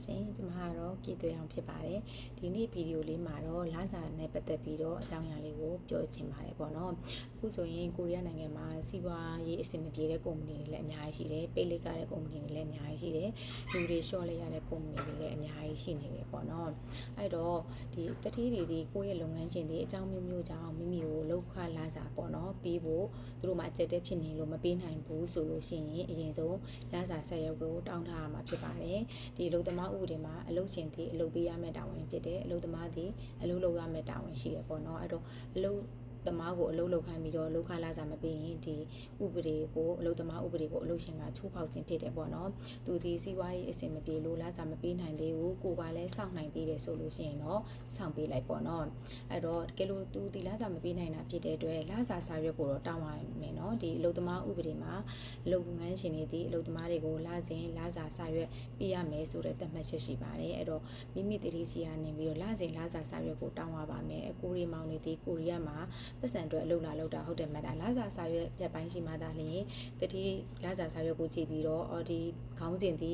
ရှင်ကျွန်မကတော့ကြည်သွေးအောင်ဖြစ်ပါတယ်ဒီနေ့ဗီဒီယိုလေးမှာတော့လစာနဲ့ပတ်သက်ပြီးတော့အကြောင်းအရာလေးကိုပြောချင်ပါတယ်ပေါ့နော်အခုဆိုရင်ကိုရီးယားနိုင်ငံမှာစီးပွားရေးအဆင်မပြေတဲ့ကုမ္ပဏီတွေလည်းအများကြီးရှိတယ်ပိတ်လိုက်ရတဲ့ကုမ္ပဏီတွေလည်းအများကြီးရှိတယ်လူတွေရှော့လိုက်ရတဲ့ကုမ္ပဏီတွေလည်းအများကြီးရှိနေတယ်ပေါ့နော်အဲ့တော့ဒီတတိတွေကိုယ့်ရဲ့လုပ်ငန်းရှင်တွေအကြောင်းမျိုးမျိုးကြောင့်မိမိကိုလောက်ခလစာပေါ့နော်ပြီးဖို့သူတို့မှအကျက်တဲ့ဖြစ်နေလို့မပေးနိုင်ဘူးဆိုလို့ရှိရင်အရင်ဆုံးလစာဆက်ရုပ်ကိုတောင်းထားရမှာဖြစ်ပါတယ်ဒီအလုပ်သမားဥပဒေမှာအလုပ်ရှင်သည်အလုပ်ပေးရမယ့်တာဝန်ဖြစ်တယ်အလုပ်သမားသည်အလုပ်လုပ်ရမယ့်တာဝန်ရှိတယ်ပေါ့နော်အဲ့တော့အလုပ်သမားကိုအလုပ်လုပ်ခိုင်းပြီးတော့လောက်ခလာစာမပေးရင်ဒီဥပဒေကိုအလုပ်သမားဥပဒေကိုအလုပ်ရှင်ကချိုးဖောက်ခြင်းဖြစ်တယ်ပေါ့နော်သူဒီစီးပွားရေးအဆင်မပြေလို့လစာမပေးနိုင်သေးဘူးကိုကလည်းစောင့်နိုင်သေးတယ်ဆိုလို့ရှိရင်တော့စောင့်ပေးလိုက်ပေါ့နော်အဲ့တော့ကဲလို့သူဒီလစာမပေးနိုင်တာဖြစ်တဲ့အတွက်လစာစာရွက်ကိုတော့တောင်းရမယ်နော်ဒီအလုပ်သမားဥပဒေမှာလုပ်ငန်းရှင်တွေဒီအလုပ်သမားတွေကိုလစဉ်လစာစာရွက်ပေးရမယ်ဆိုတဲ့သတ်မှတ်ချက်ရှိပါတယ်အဲ့တော့မိမိတတိစီကနေပြီးတော့လစဉ်လစာစာရွက်ကိုတောင်းရပါမယ်အကိုရီမောင်နေဒီကိုရီးယားမှာပတ်စံအတွက်အလုပ်လာလုပ်တာဟုတ်တယ်မှတ်တာလစာစာရွက်ပြတ်ပိုင်းရှိမှသာလျှင်တတိလစာစာရွက်ကိုကြည့်ပြီးတော့ဒီခေါင်းစဉ်ဒီ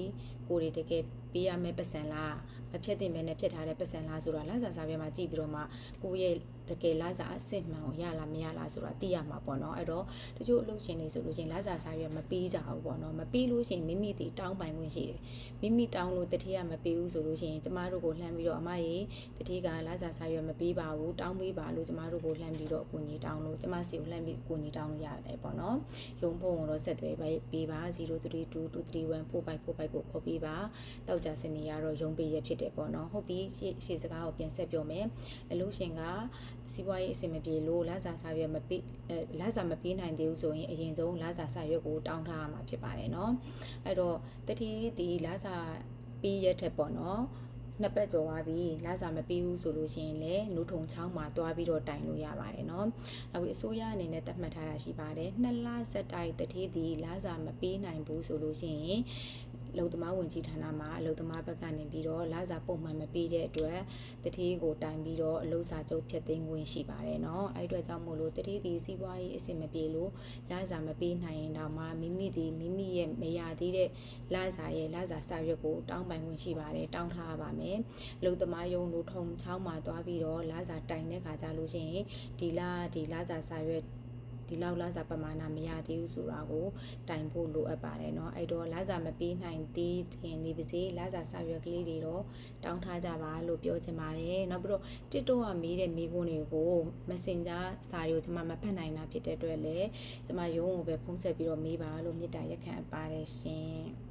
ကိုရီတကယ်ပေးရမယ့်ပတ်စံလားမဖြတ်တင်မဲနဲ့ဖြတ်ထားတဲ့ပတ်စံလားဆိုတာလစာစာရွက်မှာကြည့်ပြီးတော့မှကိုရဲ့တကယ်လစာအစစ်မှန်ကိုရလားမရလားဆိုတာသိရမှာပေါ့နော်အဲ့တော့တချို့အလုပ်ရှင်တွေဆိုလို့ရှိရင်လစာစာရွက်မပေးကြဘူးပေါ့နော်မပေးလို့ရှိရင်မိမိတီတောင်းပိုင်ခွင့်ရှိတယ်မိမိတောင်းလို့တတိယမပေးဘူးဆိုလို့ရှိရင်ကျမတို့ကိုလှမ်းပြီးတော့အမရေတတိကလစာစာရွက်မပေးပါဘူးတောင်းပေးပါလို့ကျမတို့ကိုလှမ်းပြီးတော့အကူအညီတောင်းလို့ကျမစီကိုလှမ်းပြီးအကူအညီတောင်းလို့ရတယ်ပေါ့နော်ရုံးဖုန်းတော့ဆက်သွယ်ပေးပါ0322314545ကိုခေါ်ပေးပါတောက်ကြစနေရတော့ရုံးပေးရဖြစ်တယ်ပေါ့နော်ဟုတ်ပြီရှေ့စကားကိုပြန်ဆက်ပြောမယ်အလို့ရှင်ကစီးပွားရေးအဆင်မပြေလို့လစာစာရွက်မပေးလစာမပေးနိုင်သေးဘူးဆိုရင်အရင်ဆုံးလစာစာရွက်ကိုတောင်းထားရမှာဖြစ်ပါတယ်เนาะအဲ့တော့တတိဒီလစာပေးရတဲ့ပေါ့နော်နှစ်ပတ်ကျော်သွားပြီလစာမပေးဘူးဆိုလို့ရှိရင်လည်းနှုတ်ထုံချောင်းမှာတွားပြီးတော့တိုင်လို့ရပါတယ်เนาะနောက်ပြီးအစိုးရအနေနဲ့တတ်မှတ်ထားတာရှိပါတယ်2လဆက်တိုက်တတိဒီလစာမပေးနိုင်ဘူးဆိုလို့ရှိရင်အလုပ်သမားဝင်ကြီးဌာနမှာအလုပ်သမားဘက်ကနေပြီးတော့လစာပုံမှန်မပေးတဲ့အတွက်တတိကိုတိုင်ပြီးတော့အလုပ်စာချုပ်ဖြတ်သိမ်းခွင့်ရှိပါတယ်เนาะအဲ့အတွက်ကြောင့်မို့လို့တတိဒီစီးပွားရေးအဆင်မပြေလို့လစာမပေးနိုင်ရင်တော့မှမိမိရဲ့မရသေးတဲ့လစာရဲ့လစာစာရွက်ကိုတောင်းပိုင်ခွင့်ရှိပါတယ်တောင်းထားရပါမယ်အလုပ်သမားရုံးလို့ထုံချောင်းမှာတွားပြီးတော့လစာတိုင်တဲ့ခါကြလို့ရှိရင်ဒီလစာစာရွက်ဒီလောက်လစာပမာဏမရသေးဘူးဆိုတာကိုတိုင်ဖို့လိုအပ်ပါတယ်เนาะအဲ့တော့လစာမပေးနိုင်သေးရင်နေပါစေလစာစာရွက်ကလေးတွေတော့တောင်းထားကြပါလို့ပြောချင်ပါတယ်နောက်ပြီးတော့ TikTok ကမေးတဲ့မေးခွန်းတွေကို Messenger စာတွေကိုကျွန်မမဖတ်နိုင်တာဖြစ်တဲ့အတွက်လည်းကျွန်မရုံးကိုပဲဖုန်းဆက်ပြီးတော့မေးပါလို့မေတ္တာရက်ခံပါတယ်ရှင်